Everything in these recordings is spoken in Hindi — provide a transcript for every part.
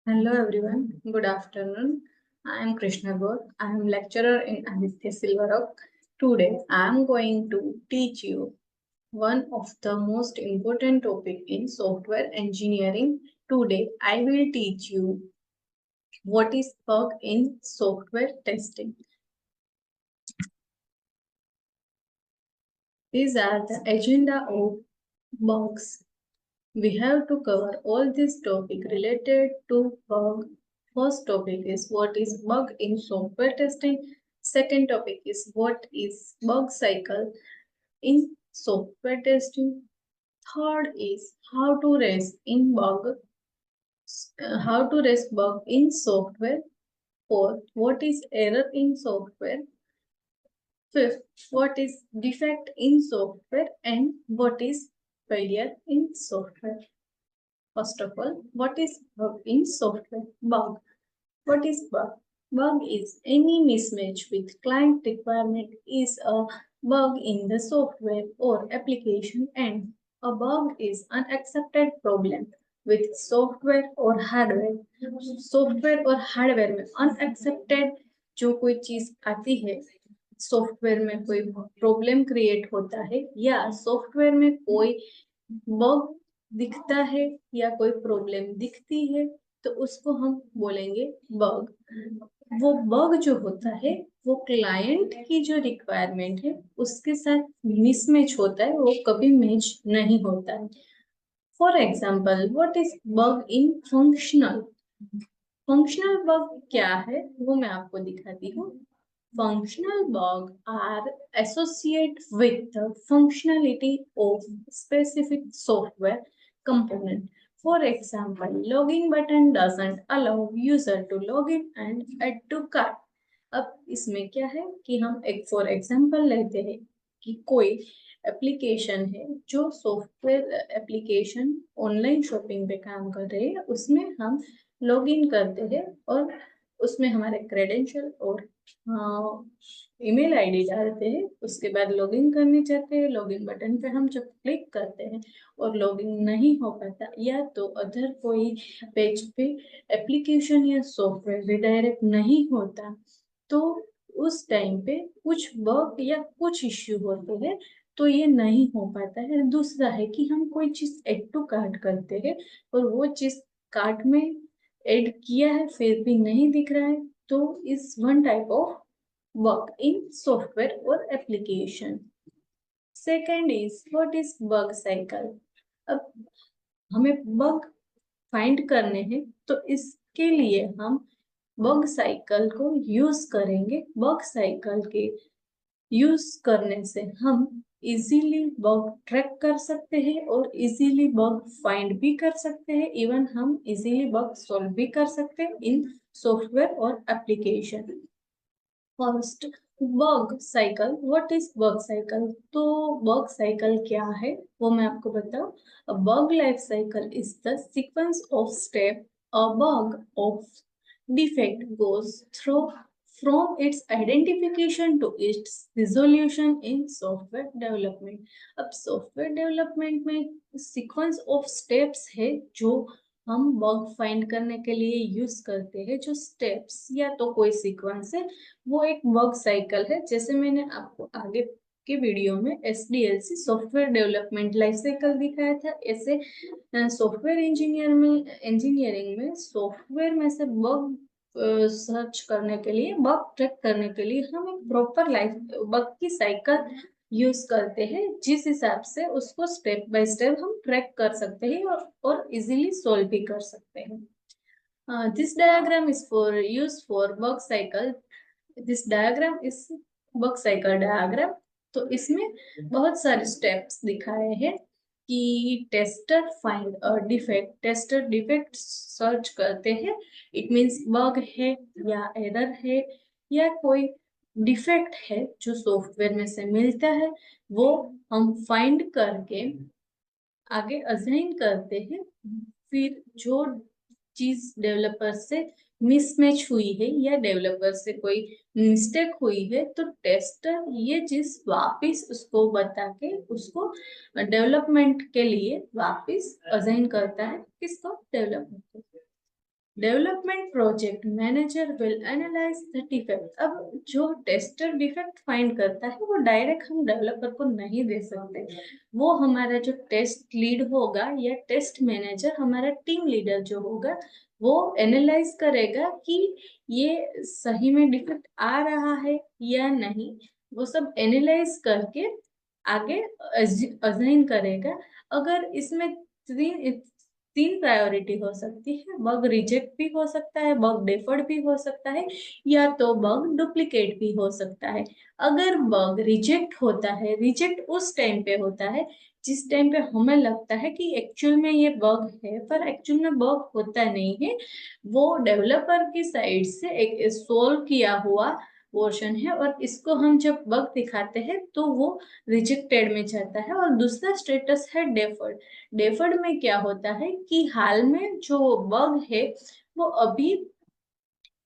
Hello everyone, good afternoon. I am Krishna Gaur. I am lecturer in Aditya Silvarok. Today I am going to teach you one of the most important topic in software engineering. Today I will teach you what is bug in software testing. These are the agenda of bugs. We have to cover all this topic related to bug. First topic is what is bug in software testing. Second topic is what is bug cycle in software testing. Third is how to raise bug in software. Fourth, what is error in software. Fifth, what is defect in software and what is failure in software. First of all, what is bug in software? Bug. What is bug? Bug is any mismatch with client requirement is a bug in the software or application, and a bug is unaccepted problem with software or hardware. Software और हार्डवेयर में अनएक्सेप्टेड जो कोई चीज आती है, सॉफ्टवेयर में कोई प्रॉब्लम क्रिएट होता है या सॉफ्टवेयर में कोई बग दिखता है या कोई प्रॉब्लम दिखती है, तो उसको हम बोलेंगे बग. वो बग जो होता है वो क्लाइंट की जो रिक्वायरमेंट है उसके साथ मिसमैच होता है, वो कभी मैच नहीं होता है. For example, what is bug in functional. Functional bug क्या है वो मैं आपको दिखाती हूँ. Functional bugs are associated with the functionality of specific software component. For example, login button doesn't allow user to log in and add to cart. अब इसमें क्या है कि हम एक फॉर एग्जाम्पल लेते हैं कि कोई एप्लीकेशन है जो सॉफ्टवेयर एप्लीकेशन ऑनलाइन शॉपिंग पे काम कर रहे हैं, उसमें हम लॉग इन करते हैं और उसमें हमारे क्रेडेंशियल और ईमेल आईडी डालते हैं. उसके बाद लॉगिन करने चाहते हैं, लॉगिन बटन पे हम जब क्लिक करते हैं और लॉगिन नहीं हो पाता या तो अदर कोई पेज पे एप्लीकेशन या सॉफ्टवेयर रिडायरेक्ट नहीं होता, तो उस टाइम पे कुछ बग या कुछ इश्यू होते हैं, तो ये नहीं हो पाता है. दूसरा है कि हम कोई चीज एड टू कार्ट करते हैं और वो चीज कार्ट में ऐड किया है फिर भी नहीं दिख रहा है, तो is one type of bug in software और application. Second is what is bug cycle. अब हमें बग फाइंड करने हैं तो इसके लिए हम बग साइकिल को यूज करेंगे. बग साइकिल के यूज करने से हम इजीली बग ट्रैक कर सकते हैं और इजीली बग फाइंड भी कर सकते हैं. इवन हम इजीली बग सॉल्व भी कर सकते हैं इन सॉफ्टवेयर और application. First, bug cycle. What is bug cycle. तो बग साइकिल क्या है वो मैं आपको बताऊं. A bug life cycle is the sequence of step a bug of defect goes through from its identification to its resolution in software development. अब software development में sequence of steps है जो हम बग फाइंड करने के लिए यूज करते हैं. जो स्टेप्स या तो कोई सीक्वेंस है वो एक बग साइकिल है. जैसे मैंने आपको आगे के वीडियो में SDLC software development life cycle दिखाया था, ऐसे सॉफ्टवेयर इंजीनियरिंग में सॉफ्टवेयर में से बग सर्च करने के लिए, बग ट्रैक करने के लिए हम एक प्रॉपर लाइफ बग की साइकिल यूज करते हैं, जिस हिसाब से उसको स्टेप बाय स्टेप हम ट्रैक कर सकते हैं और इजीली सॉल्व भी कर सकते हैं. This diagram is for use for bug cycle. This diagram is bug cycle diagram. तो इसमें बहुत सारे स्टेप्स दिखाए हैं कि tester find a defect. Tester defect search करते हैं, इट मींस बग है या एरर है या कोई डिफेक्ट है जो सॉफ्टवेयर में से मिलता है, वो हम फाइंड करके आगे असाइन करते हैं. फिर जो चीज डेवलपर से मिसमैच हुई है या डेवलपर से कोई मिस्टेक हुई है, तो टेस्टर ये चीज वापस उसको बता के उसको डेवलपमेंट के लिए वापस असाइन करता है. किसको? डेवलपमेंट को. Development project manager will analyse the defect. अब जो टेस्टर डिफेक्ट फाइंड करता है वो डायरेक्ट हम डेवलपर को नहीं दे सकते, वो हमारा जो टेस्ट लीड होगा या टेस्ट मैनेजर, हमारा टीम लीडर जो होगा, वो एनालाइज करेगा कि ये सही में डिफेक्ट आ रहा है या नहीं। वो सब एनालाइज करके आगे असाइन करेगा। अगर इसमें तीन प्रायोरिटी हो सकती है, बग रिजेक्ट भी हो सकता है, बग डेफर्ड भी हो सकता है, या तो बग डुप्लीकेट भी हो सकता है। अगर बग रिजेक्ट होता है, रिजेक्ट उस टाइम पे होता है जिस टाइम पे हमें लगता है कि एक्चुअल में ये बग है, पर एक्चुअल में बग होता नहीं है, वो डेवलपर की साइड से एक सोल्व किया हुआ पोर्शन है, और इसको हम जब बग दिखाते हैं तो वो रिजेक्टेड में जाता है। और दूसरा स्टेटस है डेफर्ड। डेफर्ड में क्या होता है कि हाल में जो बग है वो अभी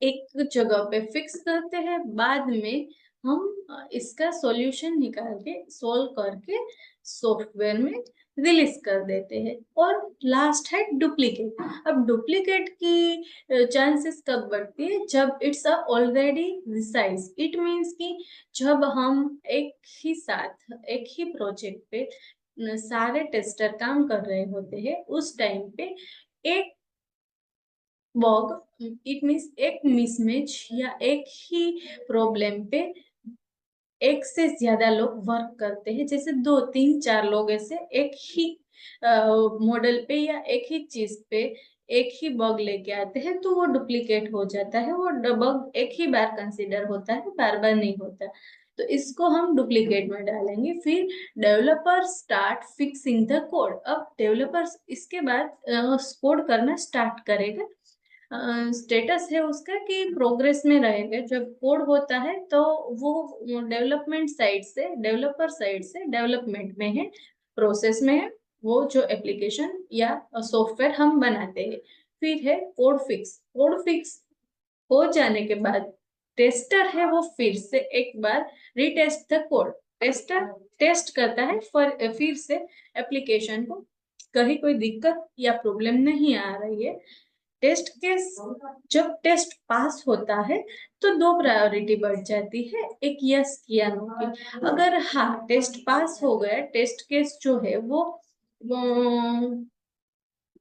एक जगह पे फिक्स करते हैं, बाद में हम इसका सॉल्यूशन निकाल के सोल्व करके सॉफ्टवेयर में रिलीज कर देते हैं। और लास्ट है डुप्लीकेट। अब डुप्लीकेट की चांसेस कब बढ़ती है? जब it's already resize. It means कि जब हम एक ही साथ एक ही प्रोजेक्ट पे सारे टेस्टर काम कर रहे होते हैं, उस टाइम पे एक बग, इट मीन्स एक मिसमैच या एक ही प्रॉब्लम पे एक से ज्यादा लोग वर्क करते हैं, जैसे 2 3 4 लोग ऐसे एक ही मॉडल पे या एक ही चीज पे एक ही बग लेके आते हैं, तो वो डुप्लीकेट हो जाता है। वो बग एक ही बार कंसीडर होता है, बार बार नहीं होता। तो इसको हम डुप्लीकेट में डालेंगे। फिर developer start fixing the code. अब डेवलपर इसके बाद कोड करना स्टार्ट करेगा। स्टेटस है उसका कि प्रोग्रेस में रहेगा। जब कोड होता है तो वो डेवलपमेंट साइड से, डेवलपर साइड से डेवलपमेंट में है, प्रोसेस में है, वो जो एप्लीकेशन या सॉफ्टवेयर हम बनाते हैं। फिर है कोड फिक्स। कोड फिक्स हो जाने के बाद टेस्टर है वो फिर से एक बार retest the code. Tester test करता है फिर से एप्लीकेशन को, कहीं कोई दिक्कत या प्रॉब्लम नहीं आ रही है। टेस्ट केस, जब टेस्ट पास होता है तो 2 प्रायोरिटी बढ़ जाती है, एक यस या नो की। अगर हाँ टेस्ट पास हो गया, टेस्ट केस जो है वो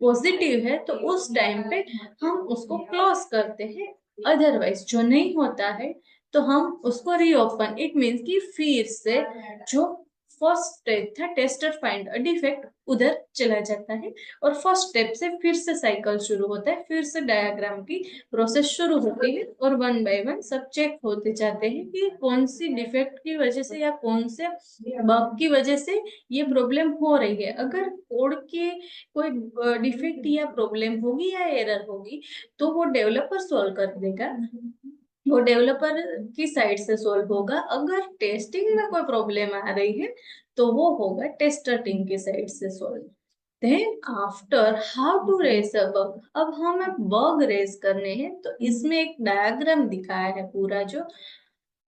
पॉजिटिव है, तो उस टाइम पे हम उसको क्लोज करते हैं। अदरवाइज जो नहीं होता है तो हम उसको रीओपन। इट मीन्स कि फिर से जो फर्स्ट स्टेप था टेस्टर फाइंड अ डिफेक्ट, उधर चला जाता है, और फर्स्ट स्टेप से फिर से साइकिल शुरू होता है, फिर से डायग्राम की प्रोसेस शुरू होती है, और 1 बाय 1 सब चेक होते जाते हैं कि कौन सी डिफेक्ट की वजह से या कौन से बग की वजह से ये प्रॉब्लम हो रही है। अगर कोड के कोई डिफेक्ट या प्रॉब्लम होगी या एरर होगी तो वो डेवलपर सॉल्व कर देगा, वो डेवलपर की साइड से सॉल्व होगा। अगर टेस्टिंग में कोई प्रॉब्लम आ रही है तो वो होगा टेस्टर टीम की साइड से solve. Then after how to raise a bug. अब हमें बग रेज करने हैं, तो इसमें एक डायग्राम दिखाया है पूरा, जो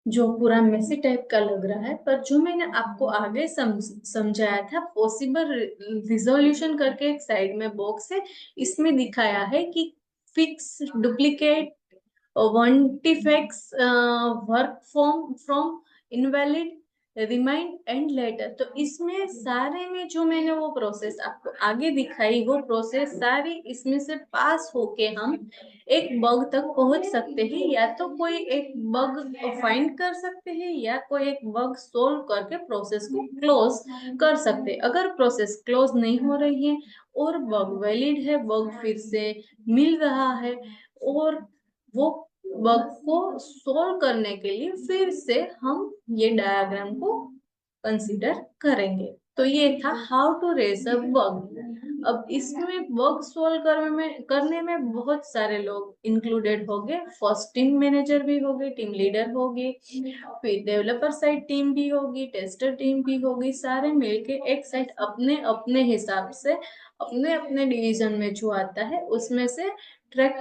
जो पूरा मेसी टाइप का लग रहा है, पर जो मैंने आपको आगे समझाया था, पॉसिबल रिजोल्यूशन करके एक साइड में बॉक्स है, इसमें दिखाया है कि fix, duplicate, won't fix, work from invalid, remind and later. तो इसमें सारे में जो मैंने वो प्रोसेस आपको आगे दिखाई, वो प्रोसेस सारी इसमें से पास होके हम एक बग तक पहुंच सकते हैं। या तो कोई एक बग फाइंड कर सकते हैं, या कोई एक बग सोल्व करके प्रोसेस को क्लोज कर सकते हैं। अगर प्रोसेस क्लोज नहीं हो रही है और बग वैलिड है, बग फिर से मिल रहा है, और वो बग को सोल्व करने के लिए फिर से हम ये डायग्राम को कंसीडर करेंगे। तो ये था how to raise a bug. अब इसमें बग सोल्व करने में बहुत सारे लोग इंक्लूडेड होंगे। फर्स्ट टीम मैनेजर भी होगी, टीम लीडर होगी, फिर डेवलपर साइड टीम भी होगी, टेस्टर टीम भी होगी, सारे मिलके एक साइड अपने अपने हिसाब से अपने अपने डिवीजन में जो आता है उसमें से ट्रैक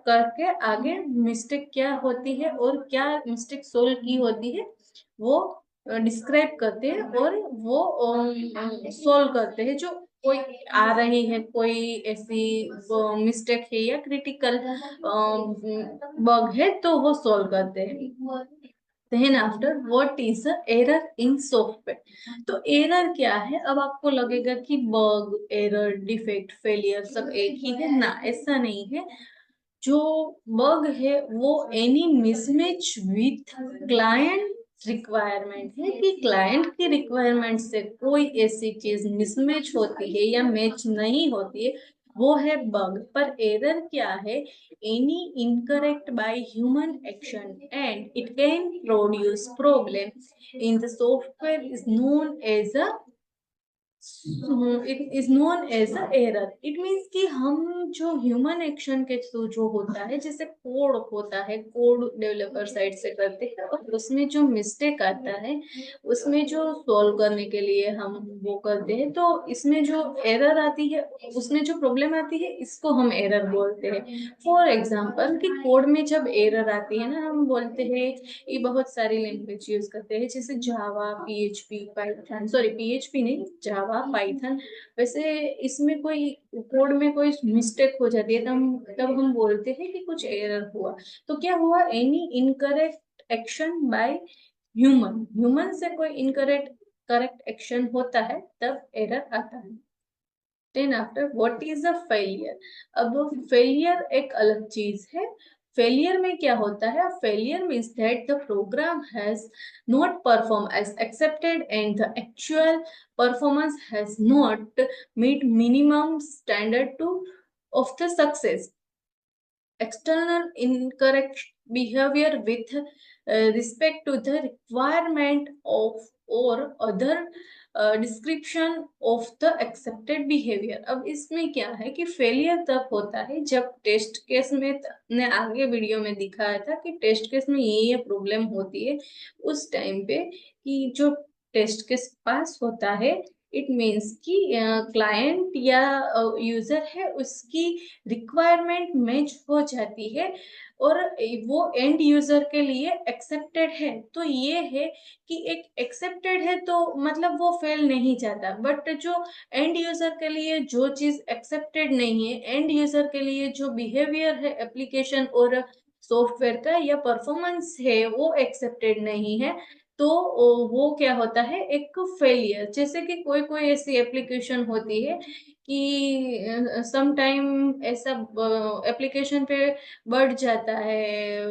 करके आगे मिस्टेक क्या होती है और क्या मिस्टेक सोल्व की होती है वो डिस्क्राइब करते हैं, और वो सोल्व करते हैं। जो कोई आ रही है, कोई ऐसी मिस्टेक है या क्रिटिकल बग है, तो वो सॉल्व करते हैं। Then after what is error in software. तो एरर क्या है? अब आपको लगेगा कि बग, एरर, डिफेक्ट, फेलियर सब एक ही है ना, ऐसा नहीं है। जो बग है वो any mismatch with client requirement है, कि क्लाइंट की रिक्वायरमेंट से कोई ऐसी चीज मिसमैच होती है या मैच नहीं होती है, वो है बग। पर एरर क्या है? Any incorrect by human action and it can produce problem in the software is known as a it is known as a error. It means कि हम जो ह्यूमन एक्शन के थ्रू जो होता है, जैसे कोड होता है, कोड डेवलपर साइड से करते हैं और उसमें जो मिस्टेक आता है, उसमें जो सॉल्व करने के लिए हम वो करते हैं, तो इसमें जो एरर आती है, उसमें जो प्रॉब्लम आती है, इसको हम एरर बोलते हैं। फॉर एग्जाम्पल कि कोड में जब एरर आती है ना, हम बोलते हैं, ये बहुत सारी लैंग्वेज यूज करते हैं, जैसे जावा, पीएचपी, पाइथन, सॉरी पीएचपी नहीं, जावा, पाइथन। वैसे इसमें कोई कोड में कोई मिस्टेक हो जाती है, तब हम बोलते हैं कि कुछ एरर हुआ। तो क्या हुआ? Any incorrect action by human, human से कोई इनकरेक्ट करेक्ट एक्शन होता है, तब एरर आता है। Then after what is a failure. अब फेलियर एक अलग चीज है। फेलियर में क्या होता है? Failure means that the program has not perform as accepted and the actual performance has not meet minimum standard to of the success. External incorrect behavior with respect to the requirement of or other description of the accepted behavior। अब इसमें क्या है कि फेलियर तब होता है जब टेस्ट केस में, ने आगे वीडियो में दिखाया था कि टेस्ट केस में ये प्रॉब्लम होती है उस टाइम पे, कि जो टेस्ट केस पास होता है, इट मीन्स कि क्लाइंट या यूजर है, उसकी रिक्वायरमेंट मैच हो जाती है और वो एंड यूजर के लिए एक्सेप्टेड है। तो ये है कि एक एक्सेप्टेड है तो मतलब वो फेल नहीं जाता, बट जो एंड यूजर के लिए जो चीज एक्सेप्टेड नहीं है, एंड यूजर के लिए जो बिहेवियर है एप्लीकेशन और सॉफ्टवेयर का या परफॉर्मेंस है, वो एक्सेप्टेड नहीं है, तो वो क्या होता है? एक फेलियर। जैसे कि कोई कोई ऐसी एप्लीकेशन होती है कि सम टाइम ऐसा एप्लीकेशन पे बढ़ जाता है,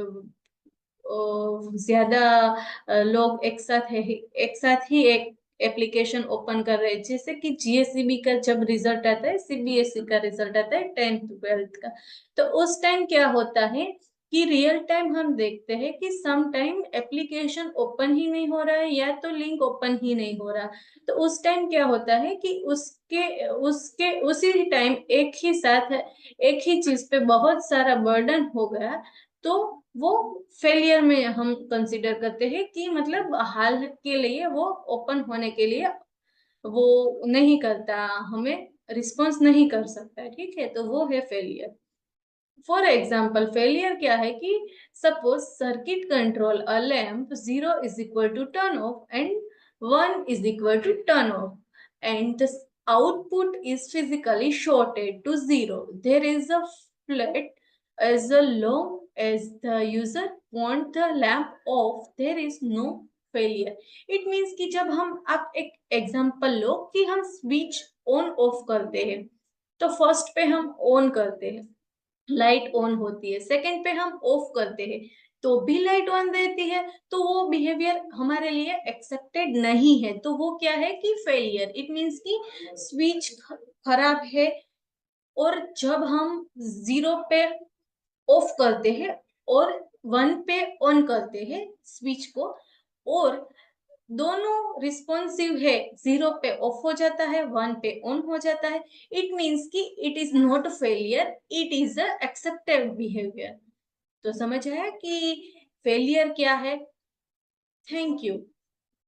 ज्यादा लोग एक साथ ही एक एप्लीकेशन ओपन कर रहे हैं, जैसे कि जीएससीबी का जब रिजल्ट आता है, सीबीएसई का रिजल्ट आता है 10th 12th का, तो उस टाइम क्या होता है कि रियल टाइम हम देखते हैं कि सम टाइम एप्लीकेशन ओपन ही नहीं हो रहा है या तो लिंक ओपन ही नहीं हो रहा। तो उस टाइम क्या होता है कि उसके उसके उसी टाइम एक ही साथ एक ही चीज पे बहुत सारा बर्डन हो गया, तो वो फेलियर में हम कंसिडर करते हैं कि मतलब हाल के लिए वो ओपन होने के लिए वो नहीं करता, हमें रिस्पॉन्स नहीं कर सकता। ठीक है, तो वो है फेलियर। फॉर एग्जाम्पल फेलियर क्या है कि suppose circuit control a lamp 0 is equal to turn off and 1 is equal to turn off, and the output is physically shorted to 0. There is a flat as long as the user want the lamp off, there is no failure. It means कि जब हम, आप एक एग्जाम्पल लो कि हम स्विच ऑन ऑफ करते हैं, तो फर्स्ट पे हम ऑन करते हैं, लाइट ऑन होती है, सेकंड पे हम ऑफ करते हैं तो भी लाइट ऑन रहती है, तो वो बिहेवियर हमारे लिए एक्सेप्टेड नहीं है, तो वो क्या है कि फेलियर। इट मीन्स कि स्विच खराब है, और जब हम 0 पे ऑफ करते हैं और 1 पे ऑन करते हैं स्विच को, और दोनों रिस्पॉन्सिव है, 0 पे ऑफ हो जाता है, 1 पे ऑन हो जाता है, इट मीन्स कि it is not failure, it is a accepted behaviour. तो समझ आया कि फेलियर क्या है? Thank you.